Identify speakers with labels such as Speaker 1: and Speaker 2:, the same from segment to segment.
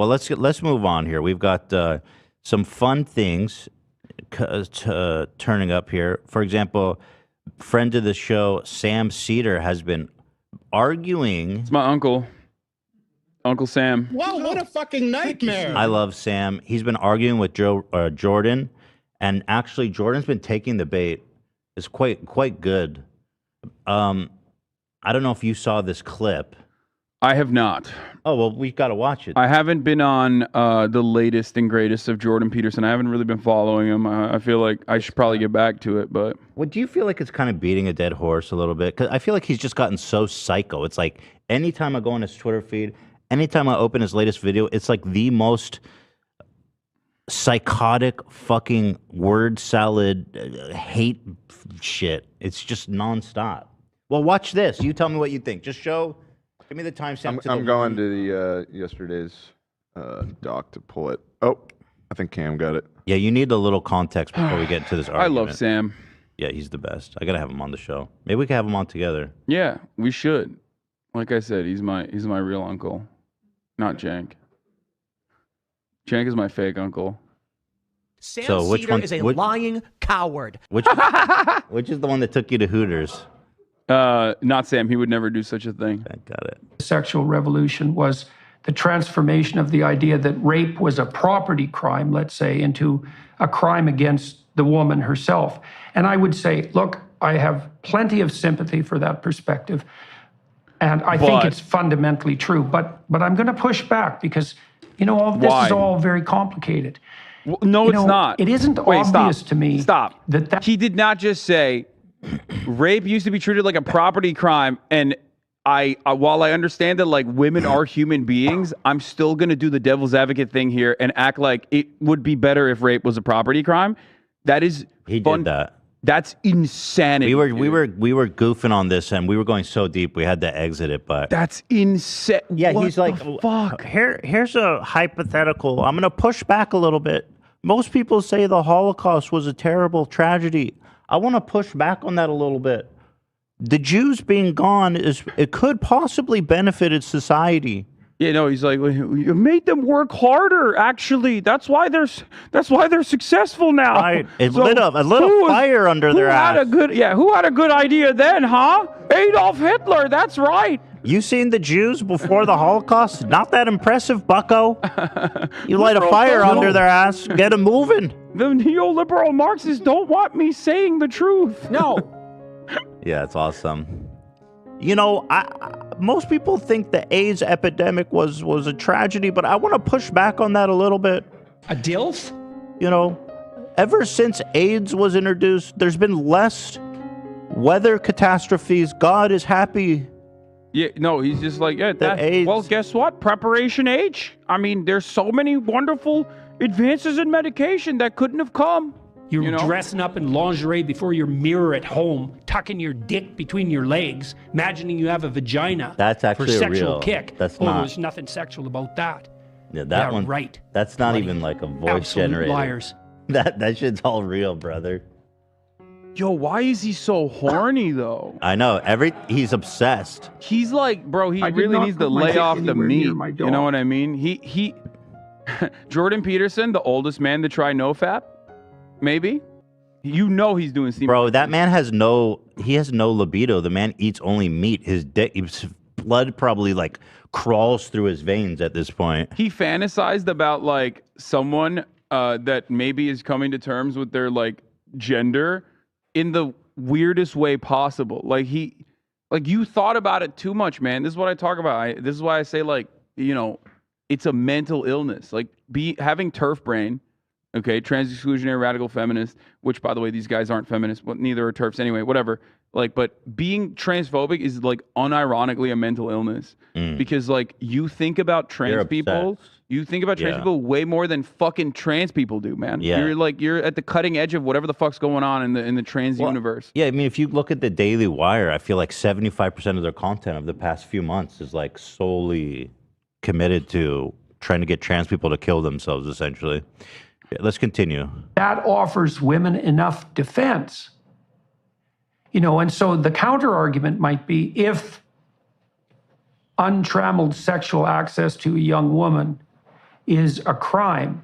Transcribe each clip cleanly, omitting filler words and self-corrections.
Speaker 1: Well, let's move on here. We've got some fun things turning up here. For example, friend of the show, Sam Cedar, has been arguing.
Speaker 2: It's my uncle. Uncle Sam.
Speaker 3: Wow, what a fucking nightmare.
Speaker 1: I love Sam. He's been arguing with Jordan, and actually Jordan's been taking the bait. It's quite good. I don't know if you saw this clip.
Speaker 2: I have not.
Speaker 1: Oh, well, we've got to watch it.
Speaker 2: I haven't been on the latest and greatest of Jordan Peterson. I haven't really been following him. I feel like I should probably get back to it, but...
Speaker 1: Well, do you feel like it's kind of beating a dead horse a little bit? Because I feel like he's just gotten so psycho. It's like anytime I go on his Twitter feed, anytime I open his latest video, it's like the most psychotic fucking word salad hate shit. It's just nonstop. Well, watch this. You tell me what you think. Just show... Give me the timestamp.
Speaker 4: I'm going to the yesterday's doc to pull it. Oh, I think Cam got it.
Speaker 1: Yeah, you need a little context before we get into this argument.
Speaker 2: I love Sam.
Speaker 1: Yeah, he's the best. I gotta have him on the show. Maybe we can have him on together.
Speaker 2: Yeah, we should. Like I said, he's my real uncle, not Jank. Jank is my fake uncle.
Speaker 5: Sam Cedar is a lying coward.
Speaker 1: Which is the one that took you to Hooters?
Speaker 2: Not Sam. He would never do such a thing.
Speaker 1: Got it.
Speaker 6: The sexual revolution was the transformation of the idea that rape was a property crime, let's say, into a crime against the woman herself. And I would say, look, I have plenty of sympathy for that perspective. And I think it's fundamentally true. But I'm going to push back because, all this is all very complicated.
Speaker 2: Well, no, it's not.
Speaker 6: It isn't obvious to me.
Speaker 2: Stop. That he did not just say... Rape used to be treated like a property crime, and while I understand that like women are human beings, I'm still gonna do the devil's advocate thing here and act like it would be better if rape was a property crime. That is
Speaker 1: he did that.
Speaker 2: That's insanity.
Speaker 1: We were goofing on this, and we were going so deep we had to exit it. But
Speaker 2: that's insane.
Speaker 1: Yeah,
Speaker 2: what
Speaker 1: he's like,
Speaker 2: fuck.
Speaker 1: Here's a hypothetical. I'm gonna push back a little bit. Most people say the Holocaust was a terrible tragedy. I want to push back on that a little bit. The Jews being gone it could possibly benefit society.
Speaker 2: Yeah, no, he's like, you made them work harder. Actually, that's why they're successful now.
Speaker 1: Right, it lit a fire under their ass.
Speaker 2: Who had a good idea then, huh? Adolf Hitler. That's right.
Speaker 1: You seen the Jews before the Holocaust? Not that impressive, bucko. You light a fire under their ass, get them moving.
Speaker 2: The neoliberal Marxists don't want me saying the truth.
Speaker 5: No.
Speaker 1: Yeah, it's awesome. Most people think the AIDS epidemic was a tragedy, but I want to push back on that a little bit.
Speaker 5: A DILF?
Speaker 1: Ever since AIDS was introduced, there's been less weather catastrophes. God is happy.
Speaker 2: Yeah, no, he's just like, well, guess what? Preparation H. I mean, there's so many wonderful advances in medication that couldn't have come.
Speaker 7: You're dressing up in lingerie before your mirror at home, tucking your dick between your legs, imagining you have a vagina.
Speaker 1: That's actually
Speaker 7: for sexual
Speaker 1: real.
Speaker 7: kick.
Speaker 1: That's not.
Speaker 7: There's nothing sexual about that.
Speaker 1: Yeah, that one.
Speaker 7: Right.
Speaker 1: That's not even like a voice generator.
Speaker 7: Liars.
Speaker 1: That shit's all real, brother.
Speaker 2: Yo, why is he so horny though?
Speaker 1: I know. He's obsessed.
Speaker 2: He's like, bro, he really needs to lay off the meat. You know what I mean? He Jordan Peterson, the oldest man to try NoFap, maybe. He's doing semen.
Speaker 1: Bro, that man has no libido. The man eats only meat. His blood probably like crawls through his veins at this point.
Speaker 2: He fantasized about like someone that maybe is coming to terms with their like gender in the weirdest way possible. Like you thought about it too much, man. This is what I talk about. This is why I say like, it's a mental illness. Like having turf brain, okay, trans exclusionary radical feminist, which by the way, these guys aren't feminists, but neither are turfs anyway, whatever. Like, but being transphobic is like unironically a mental illness because like you think about trans people. You think about trans people way more than fucking trans people do, man.
Speaker 1: Yeah.
Speaker 2: You're at the cutting edge of whatever the fuck's going on in the trans universe.
Speaker 1: Yeah, I mean, if you look at the Daily Wire, I feel like 75% of their content of the past few months is like solely committed to trying to get trans people to kill themselves, essentially. Yeah, let's continue.
Speaker 6: That offers women enough defense. And so the counter argument might be if untrammeled sexual access to a young woman is a crime,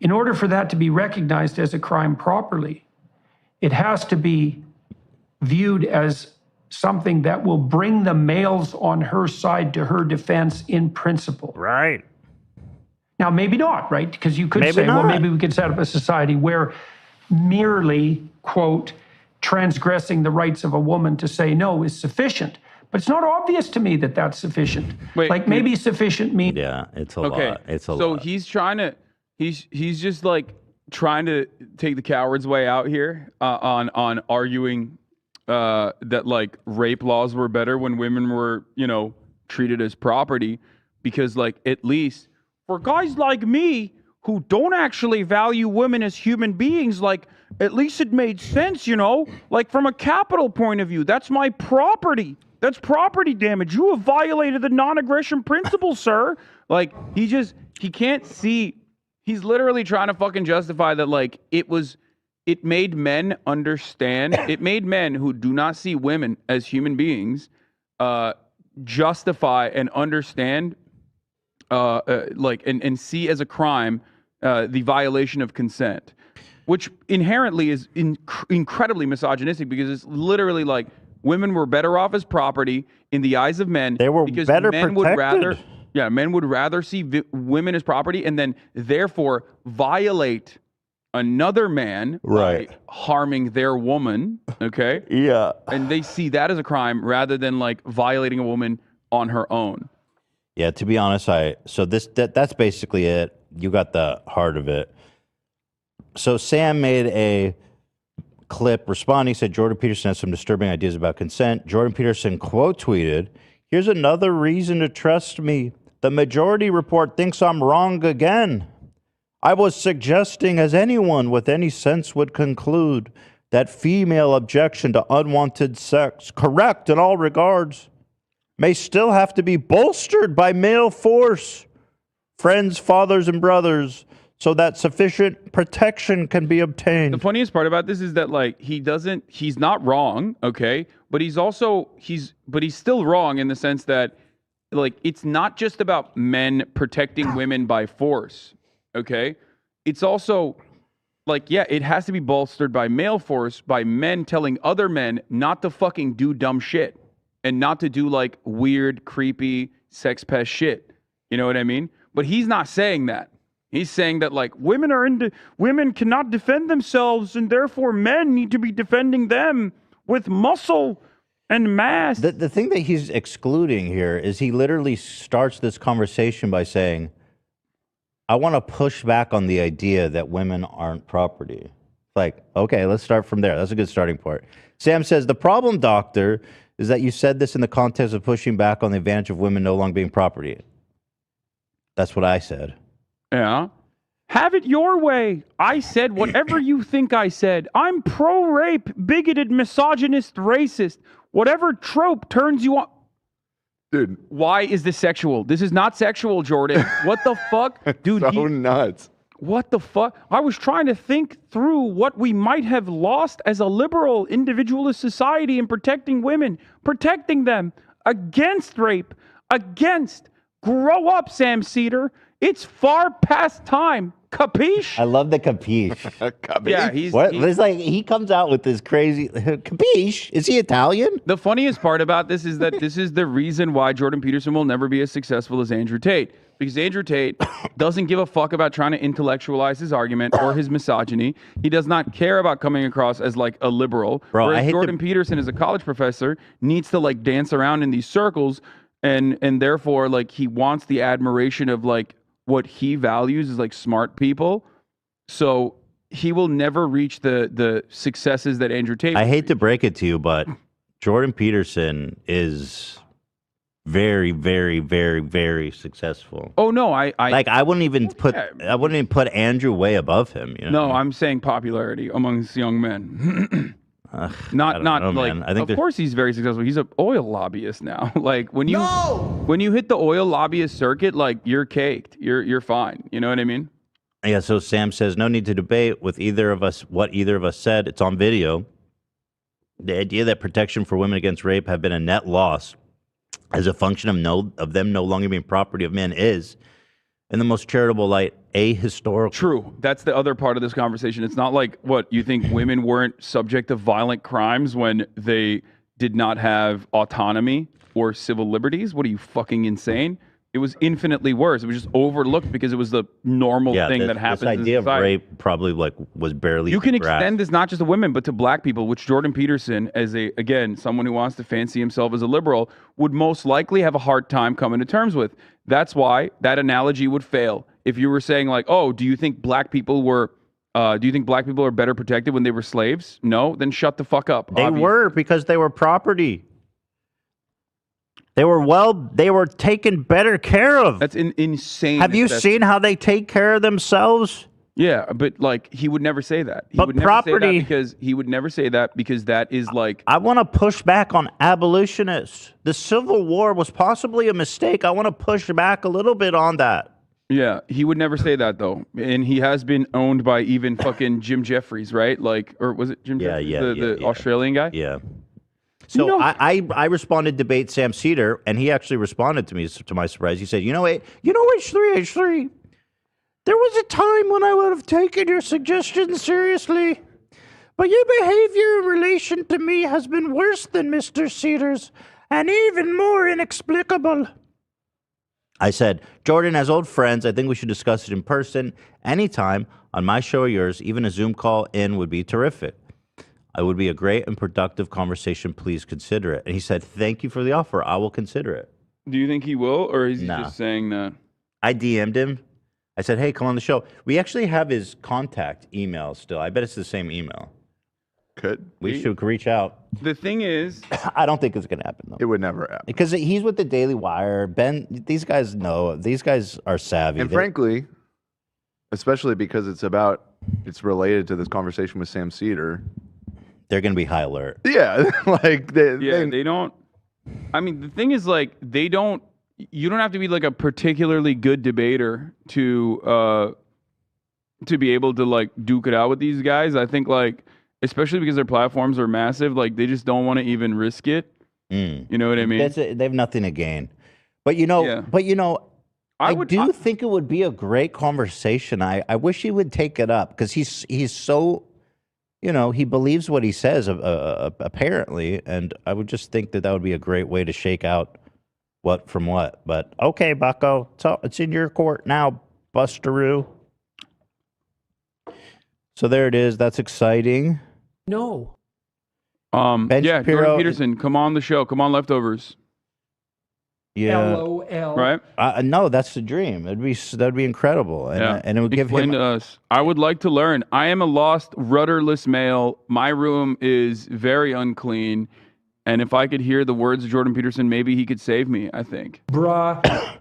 Speaker 6: in order for that to be recognized as a crime properly, it has to be viewed as something that will bring the males on her side to her defense in principle.
Speaker 1: Right.
Speaker 6: Now, maybe not, right? Because you could
Speaker 1: Maybe
Speaker 6: say, well,
Speaker 1: not.
Speaker 6: maybe we could set up a society where merely, quote, transgressing the rights of a woman to say no is sufficient. But it's not obvious to me that that's sufficient.
Speaker 2: Wait,
Speaker 6: like maybe sufficient means.
Speaker 1: Yeah, it's a
Speaker 2: Okay,
Speaker 1: lot. It's a lot.
Speaker 2: so he's trying to, he's just like trying to take the coward's way out here on arguing that like rape laws were better when women were, you know, treated as property, because like at least for guys like me who don't actually value women as human beings, like at least it made sense, you know, like from a capital point of view, that's my property. That's property damage. You have violated the non-aggression principle, sir. Like he can't see. He's literally trying to fucking justify that like it made men understand. It made men who do not see women as human beings justify and understand and see as a crime the violation of consent, which inherently is incredibly misogynistic, because it's literally like women were better off as property in the eyes of men.
Speaker 1: They were
Speaker 2: because
Speaker 1: better
Speaker 2: men
Speaker 1: protected.
Speaker 2: would rather, men would rather see women as property and then therefore violate another man
Speaker 1: Right.
Speaker 2: by harming their woman. Okay.
Speaker 1: Yeah.
Speaker 2: And they see that as a crime rather than like violating a woman on her own.
Speaker 1: Yeah, to be honest, that's basically it. You got the heart of it. So Sam made a clip responding, said Jordan Peterson has some disturbing ideas about consent. Jordan Peterson quote tweeted, "Here's another reason to trust me. The majority report thinks I'm wrong again. I was suggesting, as anyone with any sense would conclude, that female objection to unwanted sex, correct in all regards, may still have to be bolstered by male force, friends, fathers, and brothers, so that sufficient protection can be obtained."
Speaker 2: The funniest part about this is that like he's not wrong, okay? But he's still wrong in the sense that like it's not just about men protecting women by force, okay? It's also like, yeah, it has to be bolstered by male force, by men telling other men not to fucking do dumb shit and not to do like weird, creepy, sex pest shit. You know what I mean? But he's not saying that. He's saying that like women cannot defend themselves and therefore men need to be defending them with muscle and mass.
Speaker 1: The thing that he's excluding here is he literally starts this conversation by saying, I want to push back on the idea that women aren't property. Like, okay, let's start from there. That's a good starting point. Sam says, the problem, doctor, is that you said this in the context of pushing back on the advantage of women no longer being property. That's what I said.
Speaker 2: Yeah. Have it your way. I said whatever you think I said. I'm pro-rape, bigoted, misogynist, racist. Whatever trope turns you on.
Speaker 4: Dude.
Speaker 2: Why is this sexual? This is not sexual, Jordan. What the fuck? Dude,
Speaker 4: so nuts.
Speaker 2: What the fuck? I was trying to think through what we might have lost as a liberal individualist society in protecting women, protecting them against rape, against. Grow up, Sam Cedar. It's far past time. Capiche?
Speaker 1: I love the capiche.
Speaker 4: Capiche?
Speaker 2: Yeah,
Speaker 1: it's like he comes out with this crazy capiche. Is he Italian?
Speaker 2: The funniest part about this is that this is the reason why Jordan Peterson will never be as successful as Andrew Tate. Because Andrew Tate doesn't give a fuck about trying to intellectualize his argument or his misogyny. He does not care about coming across as like a liberal.
Speaker 1: Bro,
Speaker 2: whereas Jordan Peterson, as a college professor, needs to like dance around in these circles, and therefore like he wants the admiration of like what he values is like smart people. So he will never reach the successes that Andrew Tate.
Speaker 1: I hate to break it to you, but Jordan Peterson is very, very, very, very successul.
Speaker 2: Oh no, I
Speaker 1: wouldn't even put Andrew way above him. You know?
Speaker 2: No, I'm saying popularity amongst young men. Not
Speaker 1: know,
Speaker 2: like.
Speaker 1: man. I think
Speaker 2: of course, he's very successful. He's an oil lobbyist now. Like when you hit the oil lobbyist circuit, like you're caked. You're fine. You know what I mean?
Speaker 1: Yeah. So Sam says no need to debate with either of us what either of us said. It's on video. The idea that protection for women against rape have been a net loss as a function of them no longer being property of men is, in the most charitable light, ahistorical.
Speaker 2: True. That's the other part of this conversation. It's not like, what, you think women weren't subject to violent crimes when they did not have autonomy or civil liberties? What are you, fucking insane? It was infinitely worse. It was just overlooked because it was the normal thing that happens.
Speaker 1: This idea
Speaker 2: in society.
Speaker 1: of rape probably was barely.
Speaker 2: You can
Speaker 1: grasped.
Speaker 2: extend this not just to women, but to black people, which Jordan Peterson, as someone who wants to fancy himself as a liberal, would most likely have a hard time coming to terms with. That's why that analogy would fail. If you were saying like, oh, do you think black people are better protected when they were slaves? No, then shut the fuck up.
Speaker 1: They were, because they were property. They were taken better care of.
Speaker 2: That's insane.
Speaker 1: Have you seen how they take care of themselves?
Speaker 2: Yeah, but like he would never say that. He would never say that because that is like.
Speaker 1: I want to push back on abolitionists. The Civil War was possibly a mistake. I want to push back a little bit on that.
Speaker 2: Yeah, he would never say that though, and he has been owned by even fucking Jim Jeffries, right? Like, or was it Jim Jeffries, the Australian guy?
Speaker 1: Yeah. So I responded to debate Sam Cedar, and he actually responded to me, to my surprise. He said, H3, there was a time when I would have taken your suggestions seriously, but your behavior in relation to me has been worse than Mr. Cedar's, and even more inexplicable. I said, Jordan, as old friends, I think we should discuss it in person anytime on my show or yours. Even a Zoom call in would be terrific. It would be a great and productive conversation. Please consider it. And he said, thank you for the offer. I will consider it.
Speaker 2: Do you think he will, or is he just saying that?
Speaker 1: I DM'd him. I said, hey, come on the show. We actually have his contact email still. I bet it's the same email. We should reach out.
Speaker 2: The thing is,
Speaker 1: I don't think it's going to happen, though.
Speaker 4: It would never happen.
Speaker 1: Because he's with the Daily Wire. Ben, these guys know. These guys are savvy.
Speaker 4: And frankly, especially because it's related to this conversation with Sam Cedar.
Speaker 1: They're going to be high alert.
Speaker 4: Yeah, like
Speaker 2: they don't. I mean, the thing is, like, you don't have to be like a particularly good debater to be able to like duke it out with these guys. I think, like, especially because their platforms are massive, like they just don't want to even risk it. You know what I mean?
Speaker 1: They have nothing to gain. But I think it would be a great conversation. I wish he would take it up, because he's so. He believes what he says, apparently, and I would just think that would be a great way to shake out what from what. But okay, Bucko, it's in your court now, Busteroo. So there it is. That's exciting.
Speaker 7: No.
Speaker 1: Ben Shapiro,
Speaker 2: Jordan Peterson, come on the show. Come on, Leftovers.
Speaker 1: Yeah.
Speaker 7: LOL.
Speaker 2: Right?
Speaker 1: No, that's the dream. That'd be incredible, and it would give him.
Speaker 2: To us. I would like to learn. I am a lost, rudderless male. My room is very unclean, and if I could hear the words of Jordan Peterson, maybe he could save me. I think.
Speaker 7: Bruh.